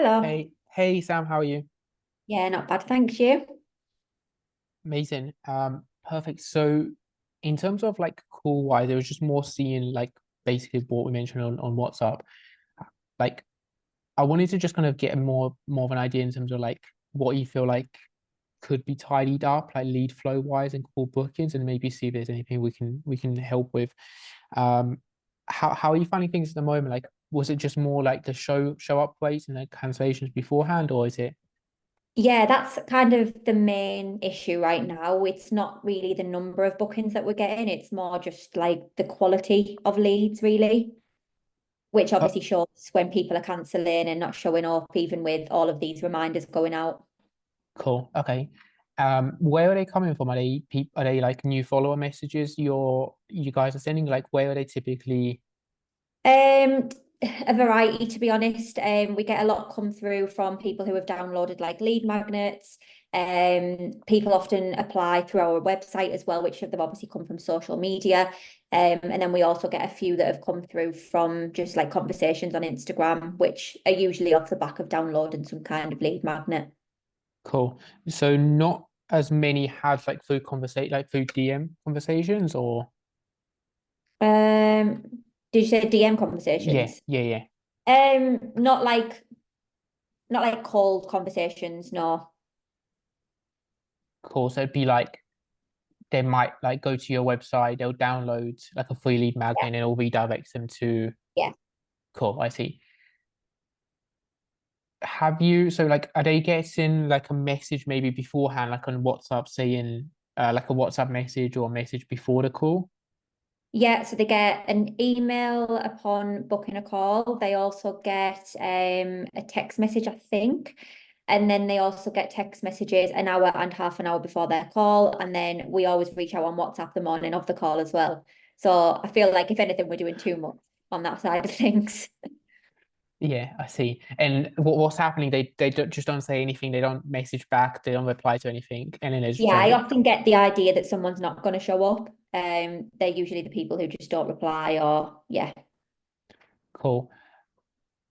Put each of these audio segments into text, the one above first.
Hello. Hey Sam, how are you? Yeah, not bad, thank you. Amazing. Perfect. So in terms of like cool wise, it was just more seeing like basically what we mentioned on WhatsApp. Like I wanted to just kind of get a more of an idea in terms of like what you feel like could be tidied up, like lead flow wise and cool bookings, and maybe see if there's anything we can help with. Um, how are you finding things at the moment? Like, was it just more like the show up rates and the cancellations beforehand, or is it? Yeah, that's kind of the main issue right now. It's not really the number of bookings that we're getting, it's more just like the quality of leads, really, which obviously shows when people are cancelling and not showing up, even with all of these reminders going out. Cool. Okay. Where are they coming from? Are they like new follower messages you guys are sending? Like where are they typically? Um, a variety, to be honest. We get a lot come through from people who have downloaded like lead magnets. People often apply through our website as well, which have them obviously come from social media. And then we also get a few that have come through from just like conversations on Instagram, which are usually off the back of downloading some kind of lead magnet. Cool. So not as many have like food DM conversations or Um, did you say DM yeah, conversations? yeah, yeah. Not like cold conversations, no. Cool. So it'd be like they might like go to your website, they'll download like a free lead magnet Yeah, and it'll redirect them to yeah. cool, I see. Have you so like are they getting like a message maybe beforehand, like on WhatsApp saying like a WhatsApp message or a message before the call? Yeah, so they get an email upon booking a call. They also get a text message, I think. And then they also get text messages an hour and half an hour before their call. And then we always reach out on WhatsApp the morning of the call as well. So I feel like if anything, we're doing too much on that side of things. Yeah, I see. And what's happening? Just don't say anything. They don't message back. They don't reply to anything, and then they just Yeah, send I it. often get the idea that someone's not going to show up. They're usually the people who just don't reply or yeah. Cool.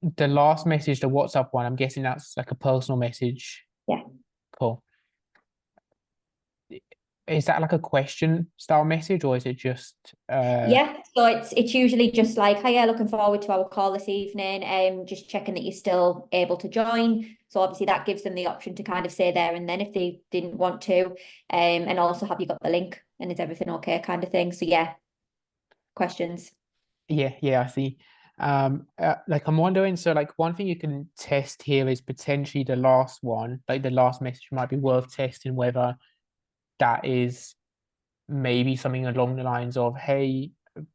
The last message, the WhatsApp one, I'm guessing that's like a personal message. Yeah. Cool. Is that like a question style message, or is it just Yeah, so it's usually just like, hi, yeah, looking forward to our call this evening. Just checking that you're still able to join. So obviously that gives them the option to kind of say there and then if they didn't want to. And also have you got the link and is everything okay kind of thing. So yeah, questions. yeah, yeah, I see. Like I'm wondering, so like one thing you can test here is potentially the last one, like the last message might be worth testing whether that is maybe something along the lines of, hey,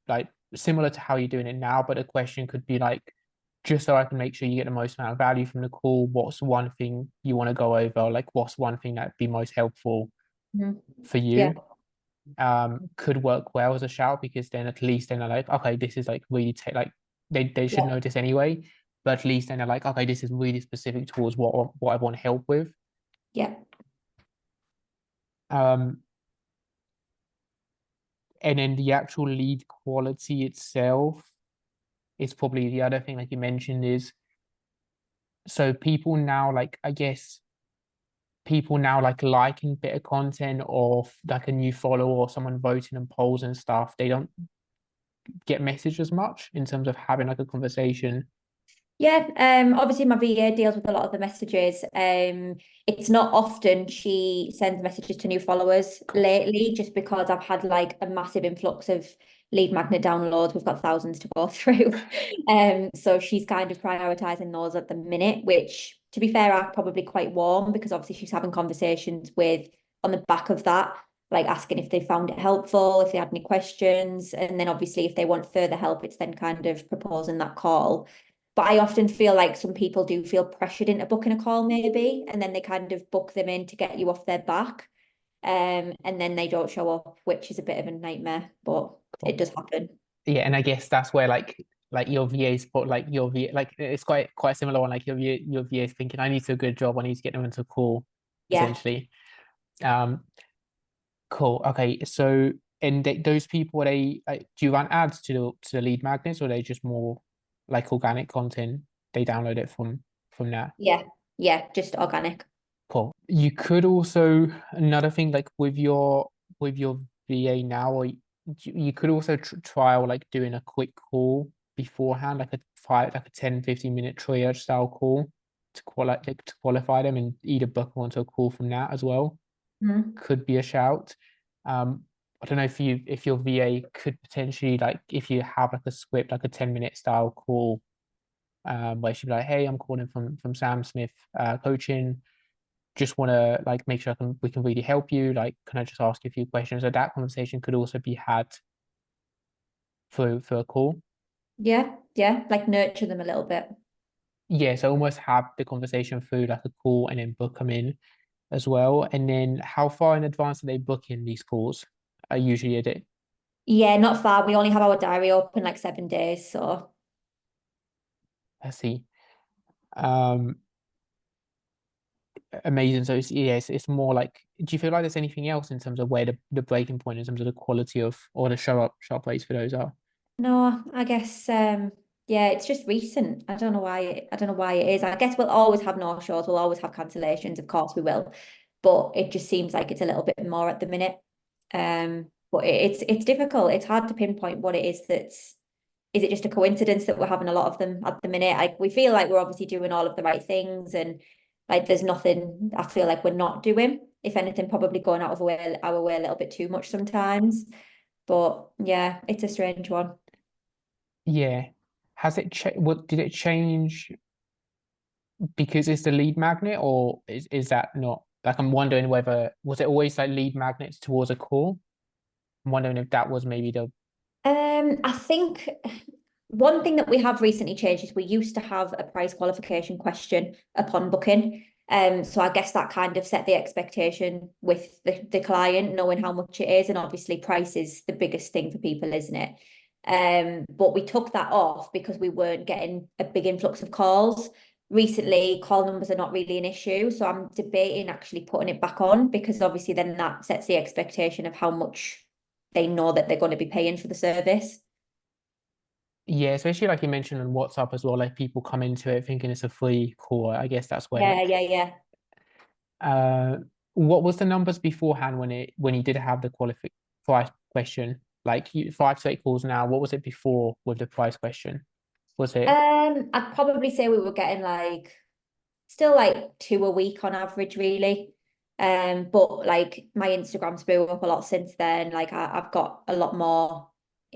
like similar to how you're doing it now, but a question could be like, just so I can make sure you get the most amount of value from the call, what's one thing you want to go over? Like, what's one thing that'd be most helpful Mhm. for Yeah, you? Could work well as a shout because then at least then they're like, okay, this is like really like they should yeah, notice anyway, but at least then they're like, okay, this is really specific towards what I want help with. yeah. Um, and then the actual lead quality itself is probably the other thing like you mentioned is so people now like I guess people now like liking bit of content or like a new follower or someone voting in polls and stuff they don't get messaged as much in terms of having like a conversation. Yeah, obviously my VA deals with a lot of the messages. It's not often she sends messages to new followers lately, just because I've had like a massive influx of lead magnet downloads. We've got thousands to go through. So she's kind of prioritizing those at the minute, which to be fair, are probably quite warm because obviously she's having conversations with on the back of that, like asking if they found it helpful, if they had any questions, and then obviously if they want further help, it's then kind of proposing that call. But I often feel like some people do feel pressured into booking a call, maybe, and then they kind of book them in to get you off their back. And then they don't show up, which is a bit of a nightmare, but it Cool. does happen. Yeah, and I guess that's where like your VA's put like your V like it's quite a similar one like your VA's thinking I need to do a good job I need to get them into a call Yeah. essentially. um cool, okay, so and those people are they like, do you run ads to the lead magnets or are they just more like organic content they download it from? from that. Yeah, yeah, just organic. Cool. You could also another thing like with your VA now, or you could also trial like doing a quick call beforehand, like a 10-15 minute triage style call to qualify them and either book onto a call from that as well. Mhm. Could be a shout. I don't know if your VA could potentially like if you have like a script, like a 10-minute style call, where she'd be like, "Hey, I'm calling from Sam Smith coaching. Just want to like make sure we can really help you. Like, can I just ask you a few questions?" So that conversation could also be had for a call. Yeah, yeah, like nurture them a little bit. Yeah, so almost have the conversation through like a call and then book them in as well. And then how far in advance are they booking these calls? Usually a day. Yeah, not far. We only have our diary open like 7 days, so I see. Um, Amazing. So it's more like, do you feel like there's anything else in terms of where the breaking point in terms of the quality of or the show up rates for those are? no, I guess yeah, it's just recent. I don't know why it is. I guess we'll always have no shows, we'll always have cancellations, of course we will. But it just seems like it's a little bit more at the minute. But it's difficult. It's hard to pinpoint what it is that's is it just a coincidence that we're having a lot of them at the minute? Like we feel like we're obviously doing all of the right things and like there's nothing I feel like we're not doing. If anything, probably going out of our way a little bit too much sometimes. But yeah, it's a strange one. Yeah. Has it what did it change because it's the lead magnet, or is that not like I'm wondering whether was it always like lead magnets towards a call? I'm wondering if that was maybe the I think one thing that we have recently changed is we used to have a price qualification question upon booking. So I guess that kind of set the expectation with the client, knowing how much it is, and obviously price is the biggest thing for people, isn't it? But we took that off because we weren't getting a big influx of calls. Recently, call numbers are not really an issue, so I'm debating actually putting it back on because obviously then that sets the expectation of how much they know that they're going to be paying for the service. yeah, especially like you mentioned on WhatsApp as well, like people come into it thinking it's a free call. I guess that's where Yeah, like yeah, yeah. uh what was the numbers beforehand when you did have the qualify price question? Like 5 to 8 calls now, what was it before with the price question? Was it I'd probably say we were getting like still like two a week on average, really. But like my Instagram's blew up a lot since then. Like I've got a lot more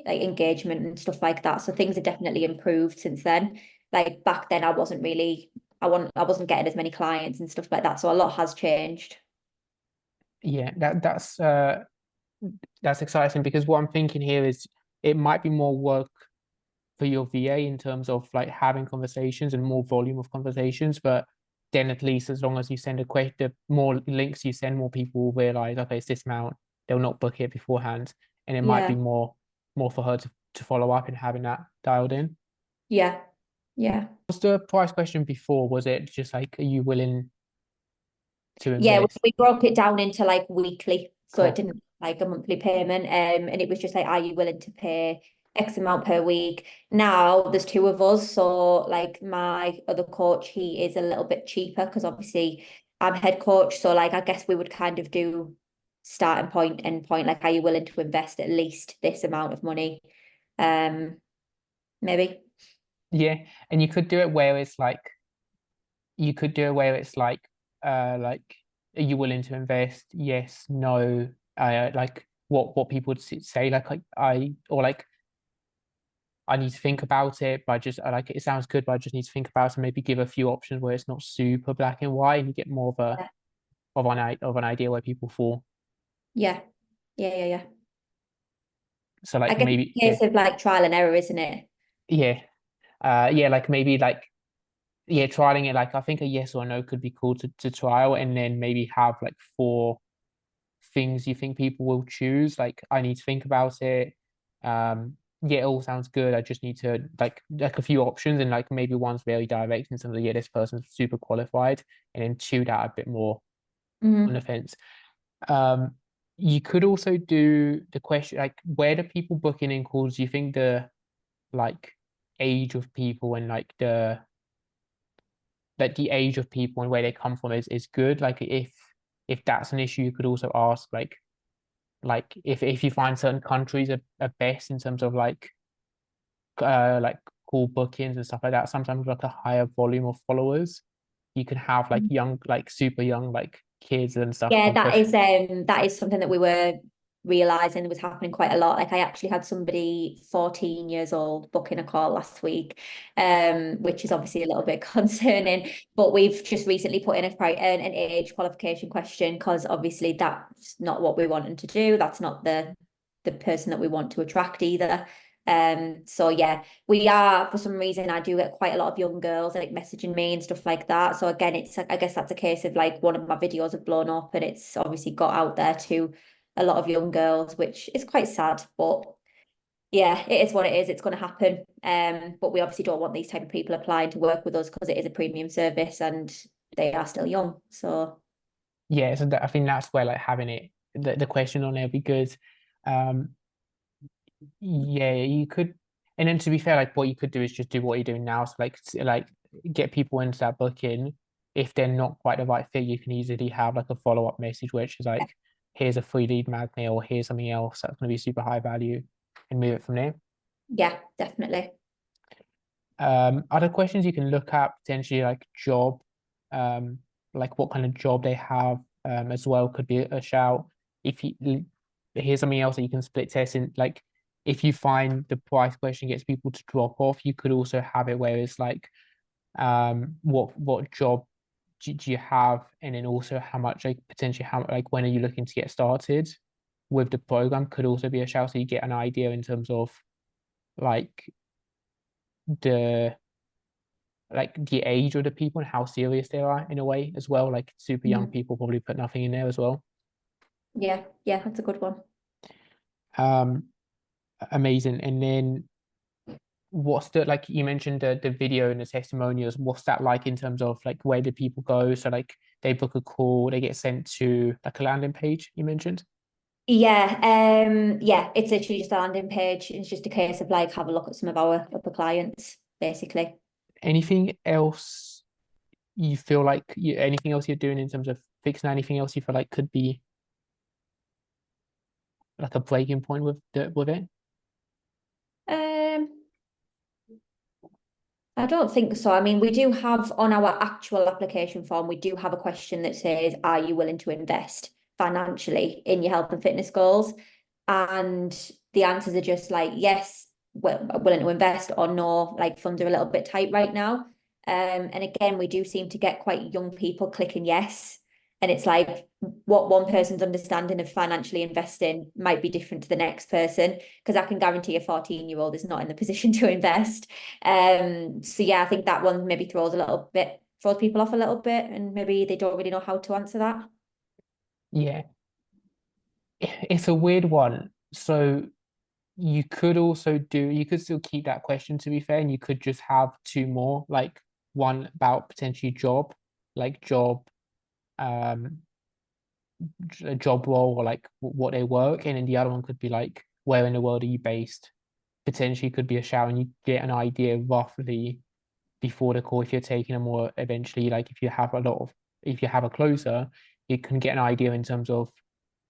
like engagement and stuff like that. So things have definitely improved since then. Like back then, I wasn't getting as many clients and stuff like that. So a lot has changed. yeah, that's exciting because what I'm thinking here is it might be more work for your VA in terms of like having conversations and more volume of conversations, but then at least as long as you send a question, the more links you send, more people will realize, okay, it's this amount. They'll not book it beforehand, and it might be Yeah, more for her to follow up and having that dialed in. yeah, yeah. What's the price question before? Was it just like, are you willing to Yeah, invest? we broke it down into like weekly, so it Cool. didn't like a monthly payment. And it was just like, are you willing to pay X amount per week? Now there's two of us, so like my other coach, he is a little bit cheaper because obviously I'm head coach. So like I guess we would kind of do starting point, end point. Like, are you willing to invest at least this amount of money? Um, Maybe. Yeah, and you could do it where it's like like, are you willing to invest? Yes, no. Like what people would say, like or like I need to think about it, but I like it sounds good, but I just need to think about it. Maybe give a few options where it's not super black and white, and you get more of a Yeah, of an idea where people fall. yeah, yeah, yeah, yeah. So I like guess maybe it's a case of like trial and error, isn't it? yeah, yeah, like maybe like yeah, trialing it. Like I think a yes or no could be cool to trial, and then maybe have like four things you think people will choose. Like I need to think about it. Yeah, it all sounds good. I just need to like a few options, and like maybe one's very direct in terms of yeah, this person's super qualified, and then two that are a bit more on the Mm. fence. Um, you could also do the question like where do people booking in calls? Do you think the like age of people and like that the age of people and where they come from is good. Like if that's an issue, you could also ask like if you find certain countries are best in terms of like call bookings and stuff like that. Sometimes like a higher volume of followers, you can have like young, like super young, like kids and stuff Yeah, come for. that is something that we were realizing was happening quite a lot. Like I actually had somebody 14 years old booking a call last week, which is obviously a little bit concerning. But we've just recently put in an age qualification question because obviously that's not what we want them to do. That's not the person that we want to attract either. So yeah, we are, for some reason, I do get quite a lot of young girls like messaging me and stuff like that. So again, it's, I guess that's a case of like one of my videos have blown up and it's obviously got out there to a lot of young girls, which is quite sad, but yeah, it is what it is. It's going to happen. But we obviously don't want these type of people applying to work with us because it is a premium service and they are still young. So Yeah, so I think that's where like having it the question on there would be good. Um, yeah, you could, and then to be fair, like what you could do is just do what you're doing now. So like get people into that booking. If they're not quite the right fit, you can easily have like a follow-up message, which is like, here's a free lead magnet or here's something else that's going to be super high value, and move it from there. yeah, definitely. Other questions you can look at potentially like job, um, like what kind of job they have, as well could be a shout. If you Here's something else that you can split test in, like if you find the price question gets people to drop off, you could also have it where it's like, what job do you have, and then also how much like potentially how like when are you looking to get started with the program could also be a shout, so you get an idea in terms of like the the age of the people and how serious they are in a way as well. Like super young Mhm. people probably put nothing in there as well. Yeah, yeah, that's a good one. Um, Amazing. And then what's the like you mentioned the video and the testimonials, what's that like in terms of like where do people go? So like they book a call, they get sent to like a landing page you mentioned. Yeah, it's literally just a landing page. It's just a case of like have a look at some of our other clients, basically. Anything else you feel like anything else you're doing in terms of fixing anything else you feel like could be like a breaking point with it? Um, I don't think so. I mean, we do have on our actual application form, we do have a question that says, are you willing to invest financially in your health and fitness goals? And the answers are just like, yes, we're willing to invest, or no, like funds are a little bit tight right now. And again, we do seem to get quite young people clicking yes. And it's like what one person's understanding of financially investing might be different to the next person, because I can guarantee a 14-year-old is not in the position to invest. So yeah, I think that one maybe throws people off a little bit, and maybe they don't really know how to answer that. Yeah, it's a weird one. So you could still keep that question to be fair, and you could just have two more, like one about potentially job, like um, a job role or like what they work, and then the other one could be like where in the world are you based? Potentially could be a shout, and you get an idea roughly before the call if you're taking a more eventually, like if you have a closer, you can get an idea in terms of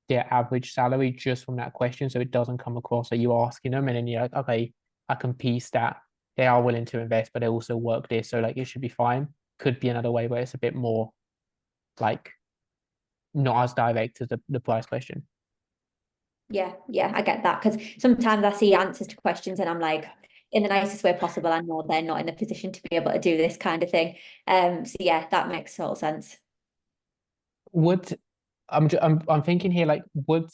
their average salary just from that question, so it doesn't come across that you're asking them and then you're like, okay, I can piece that they are willing to invest, but they also work this, so like it should be fine. Could be another way where it's a bit more like not as direct as the price question. Yeah, yeah, I get that, because sometimes I see answers to questions and I'm like, in the nicest way possible, I know they're not in the position to be able to do this kind of thing. So yeah, that makes total sense. Would I'm thinking here like would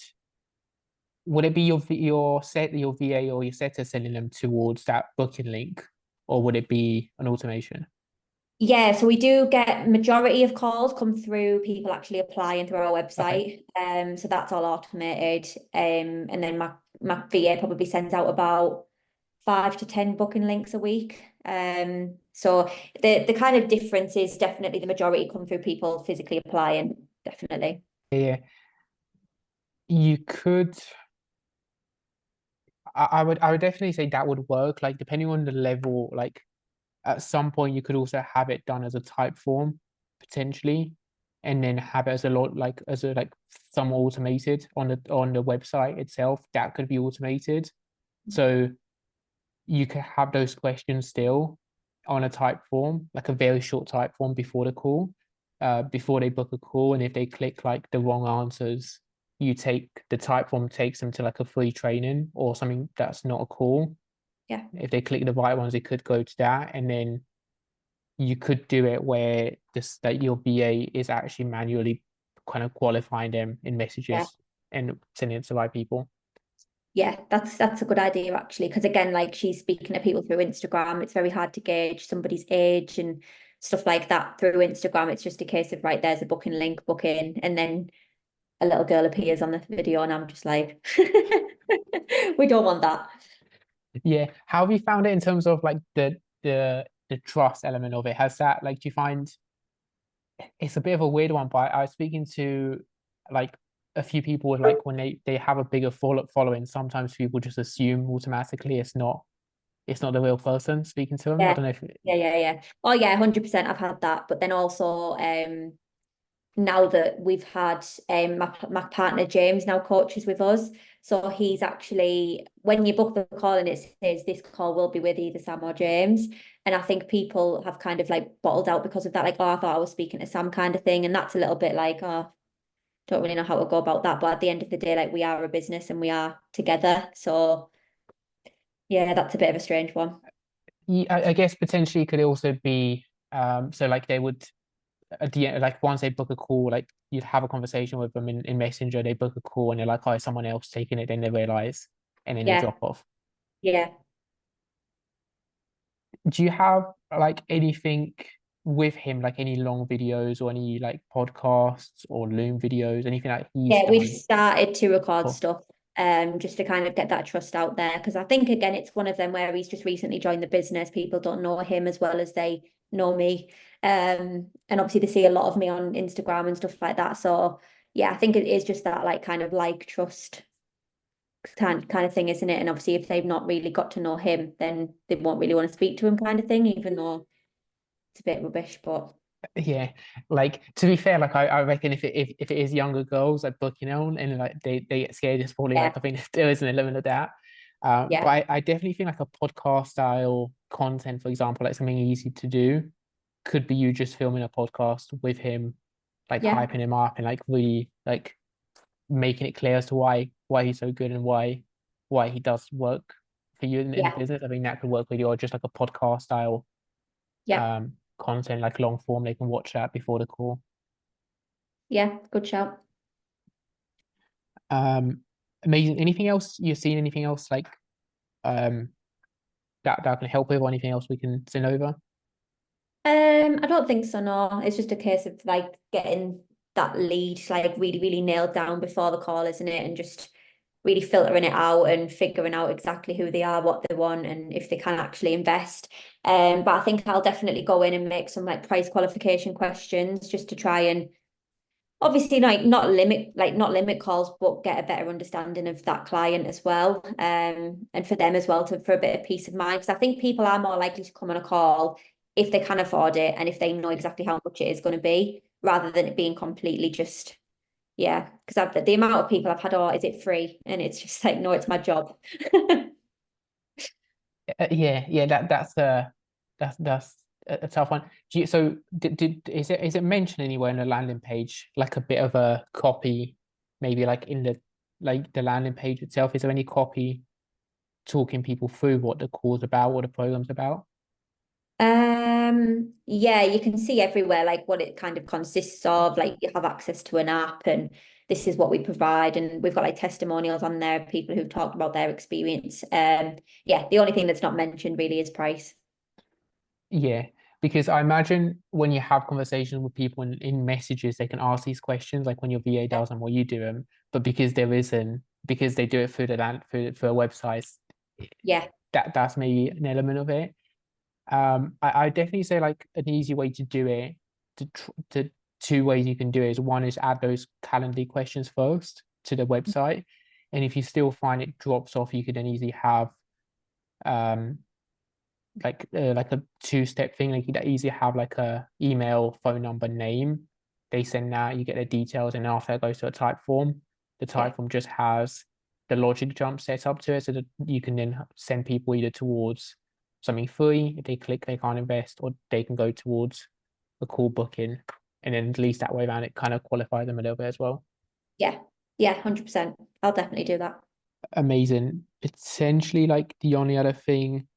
it be your VA or your setter sending them towards that booking link, or would it be an automation? Yeah, so we do get majority of calls come through people actually applying through our Okay. website. So that's all automated. And then my VA probably sends out about 5 to 10 booking links a week. So the kind of difference is definitely the majority come through people physically applying, definitely. Yeah, you could. I would definitely say that would work. Like depending on the level, like at some point you could also have it done as a type form potentially, and then have it as a lot like as a like some automated on the website itself that could be automated. So you could have those questions still on a type form, like a very short type form before the call, before they book a call. And if they click like the wrong answers, you take the type form takes them to like a free training or something that's not a call. Yeah. If they click the right ones, it could go to that. And then you could do it where this that your VA is actually manually kind of qualifying them in Yeah. messages and sending it to the right people. Yeah, that's a good idea actually, because again, like she's speaking to people through Instagram. It's very hard to gauge somebody's age and stuff like that through Instagram. It's just a case of right, there's a booking link, book in, and then a little girl appears on the video, and I'm just like, we don't want that. Yeah. How have you found it in terms of like the trust element of it? Has that like do you find it's a bit of a weird one, but I was speaking to like a few people with like when they have a bigger following, sometimes people just assume automatically it's not the real person speaking to them. I Yeah, don't know if yeah. Oh yeah, 100%. I've had that, but then also, now that we've had my partner James now coaches with us. So he's actually, when you book the call and it says this call will be with either Sam or James. And I think people have kind of like bottled out because of that, like, oh, I thought I was speaking to Sam kind of thing. And that's a little bit like, oh, don't really know how to go about that. But at the end of the day, like we are a business and we are together. So yeah, that's a bit of a strange one. I guess potentially could it also be so like they would at the end, like once they book a call, like you'd have a conversation with them in Messenger, they book a call and they're like, oh, someone else taking it, then they realize and then they Yeah, drop off. yeah. Do you have like anything with him, like any long videos or any like podcasts or Loom videos, anything that he's Yeah, we've done? started to record Cool. stuff, just to kind of get that trust out there. Because I think again, it's one of them where he's just recently joined the business. People don't know him as well as they know me. And obviously they see a lot of me on Instagram and stuff like that. So yeah, I think it is just that like kind of like trust kind of thing, isn't it? And obviously if they've not really got to know him, then they won't really want to speak to him kind of thing, even though it's a bit rubbish, but Yeah, like to be fair, like I reckon if it is younger girls like booking on and like they get scared, it's probably yeah, like I think there is an element of that. But yeah, I definitely think like a podcast style content, for example, like something easy to do could be you just filming a podcast with him, like yeah, hyping him up and like really like making it clear as to why he's so good and why he does work for you in the yeah, business. I think that could work with you, or just like a podcast style yeah, content, like long form. They can watch that before the call. yeah, good shout. Um, Amazing. Anything else you've seen? Anything else like um that I can help with, or anything else we can send over? I don't think so, no. It's just a case of like getting that lead like really, really nailed down before the call, isn't it? And just really filtering it out and figuring out exactly who they are, what they want, and if they can actually invest. But I think I'll definitely go in and make some like price qualification questions just to try and obviously like not limit calls, but get a better understanding of that client as well. And for them as well to for a bit of peace of mind. Because I think people are more likely to come on a call if they can afford it and if they know exactly how much it is going to be, rather than it being completely just yeah. Because the amount of people I've had, oh, is it free? And it's just like, no, it's my job. Yeah, that's a tough one. So did is it mentioned anywhere in the landing page like a bit of a copy, maybe like in the like the landing page itself? Is there any copy talking people through what the call's about, what the program's about? Yeah, you can see everywhere like what it kind of consists of. Like you have access to an app and this is what we provide. And we've got like testimonials on there, people who've talked about their experience. Yeah, the only thing that's not mentioned really is price. Yeah, because I imagine when you have conversations with people in messages, they can ask these questions, like when your VA does them or you do them. But because there isn't, because they do it through the land for a website, Yeah, that's maybe an element of it. I definitely say like an easy way to do it, to two ways you can do it is one is add those Calendly questions first to the website, and if you still find it drops off, you could then easily have um like a two-step thing. Like you easily have like a email, phone number, name. They send that, you get the details, and after it goes to a type form. The Yeah. type form just has the logic jump set up to it, so that you can then send people either towards something free if they click they can't invest, or they can go towards a call booking, and then at least that way around it kind of qualifies them a little bit as well. Yeah. Yeah, 100%. I'll definitely do that. Amazing. Essentially, like the only other thing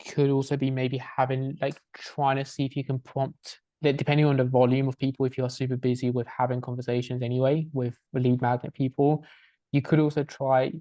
could also be maybe having like trying to see if you can prompt that, depending on the volume of people, if you're super busy with having conversations anyway with lead magnet people, you could also try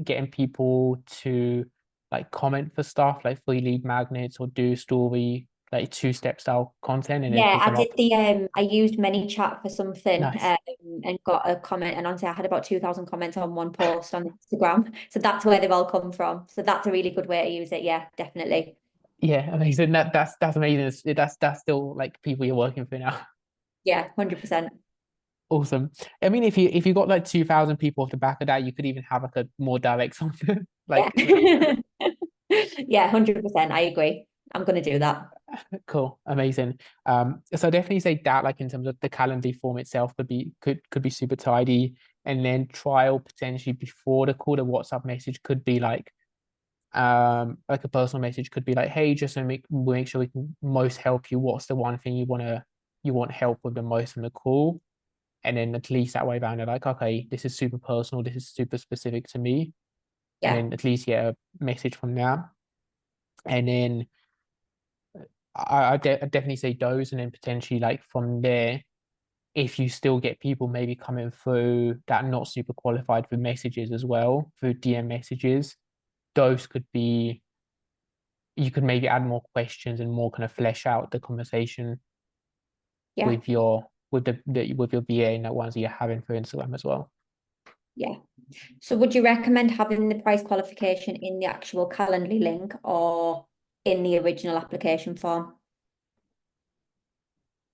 getting people to like comment for stuff like free lead magnets, or do story like two-step style content and then Yeah, pick I them did up. I used ManyChat for something Nice. and got a comment, and honestly I had about 2,000 comments on one post on Instagram. So that's where they've all come from. So that's a really good way to use it. Yeah, definitely. Yeah, amazing. That's amazing. That's still like people you're working for now. Yeah, 100%. Awesome. I mean, if you got like 2,000 people off the back of that, you could even have like a more direct something. Yeah. Like, Yeah, 100%. I agree. I'm gonna do that. cool, amazing. So I definitely say that, like in terms of the Calendly form itself, could be super tidy, and then trial potentially before the call. The WhatsApp message could be like a personal message could be like, hey, just to make sure we can most help you. What's the one thing you want help with the most on the call? And then at least that way around, they're like, okay, this is super personal, this is super specific to me. And Yeah. then at least get a message from that. And then I definitely say those, and then potentially like from there, if you still get people maybe coming through that are not super qualified for messages as well, through DM messages, those could be, you could maybe add more questions and more kind of flesh out the conversation Yeah. with your with your VA and the ones that you're having for Instagram as well. Yeah. So would you recommend having the price qualification in the actual Calendly link or in the original application form?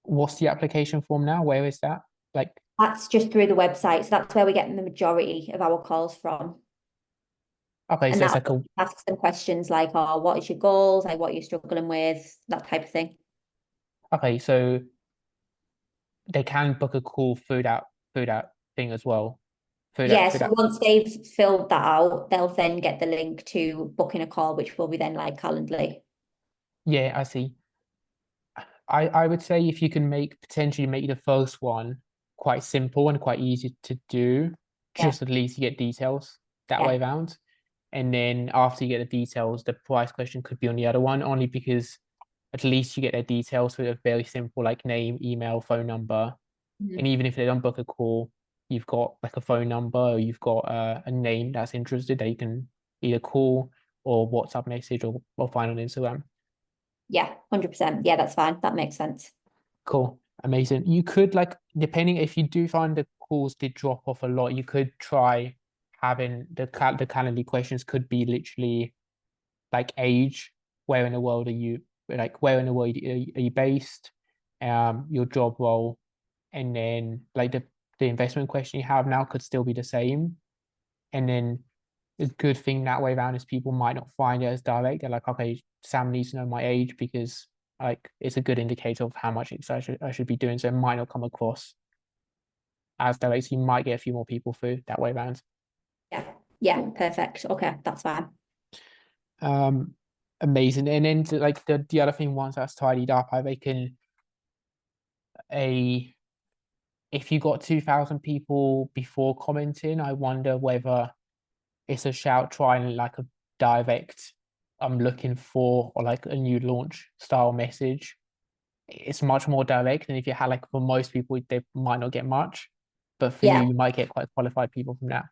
What's the application form now? Where is that? Like, That's just through the website. So that's where we're getting the majority of our calls from. okay, And so it's that like a asks them questions like, oh, what is your goals? Like what are you struggling with? That type of thing. okay, so they can book a call through that thing as well. Through that Yeah, through so that. once they've filled that out, they'll then get the link to booking a call, which will be then like Calendly. Yeah, I see. I would say if you can potentially make the first one quite simple and quite easy to do, Yeah, just at least you get details that way yeah, around. And then after you get the details, the price question could be on the other one, only because at least you get their details with a very simple like name, email, phone number. And mhm. even if they don't book a call, you've got like a phone number, or you've got a name that's interested that you can either call or WhatsApp message, or find on Instagram. Yeah, 100%. Yeah, that's fine. That makes sense. Cool. Amazing. You could like, depending if you do find the calls did drop off a lot, you could try having the Calendly questions could be literally like age, where in the world are you, like where in the world are you based, your job role, and then like the investment question you have now could still be the same. And then the good thing that way around is people might not find it as direct. They're like, okay, Sam needs to know my age because like it's a good indicator of how much I should be doing. So it might not come across as direct. So you might get a few more people through that way around. Yeah, yeah, perfect. Okay, that's fine. Um, amazing. And then like the other thing, once that's tidied up, I reckon a if you got 2,000 people before commenting, I wonder whether it's a shout trying like a direct I'm looking for, or like a new launch style message. It's much more direct, and if you had like, for most people they might not get much, but for you Yeah, you might get quite qualified people from that.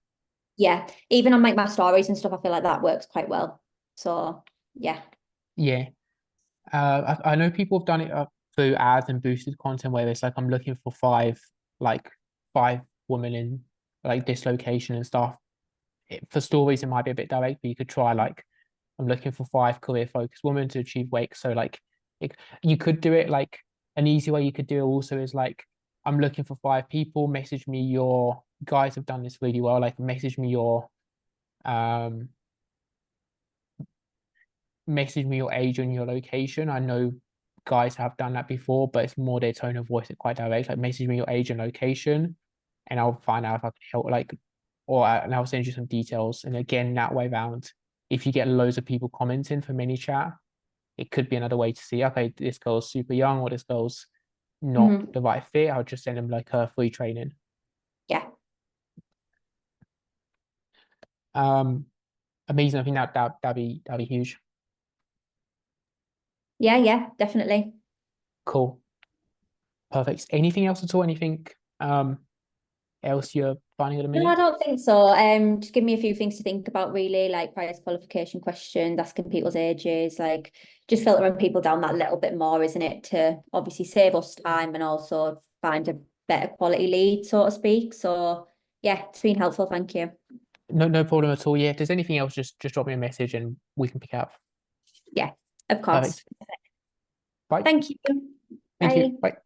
yeah. Even on like my stories and stuff, I feel like that works quite well. So yeah, Yeah. I know people have done it through ads and boosted content, where it's like I'm looking for like five women in like this location and stuff. For stories it might be a bit direct, but you could try like I'm looking for five career focused women to achieve weight. So like it, you could do it like an easy way you could do it also is like I'm looking for five people. Message me your guys have done this really well. Like message me your um message me your age and your location. I know guys have done that before, but it's more their tone of voice. It's quite direct. Like message me your age and location, and I'll find out if I can help. Like, and I'll send you some details. And again, that way round, if you get loads of people commenting for ManyChat, it could be another way to see, okay, this girl's super young or this girl's not the right fit. I'll just send them like her free training. Yeah. Amazing. I think that'd be huge. Yeah, definitely. Cool. Perfect. Anything else at all? Anything else you're finding at a No, I minute? don't think so. Just give me a few things to think about, really, like prior qualification questions, asking people's ages, like just filtering people down that little bit more, isn't it? To obviously save us time and also find a better quality lead, so to speak. So yeah, it's been helpful. Thank you. No problem at all. Yeah, if there's anything else, just drop me a message and we can pick up. Yeah, of course. Perfect. Bye. Thank you. Thank you. Bye. Bye.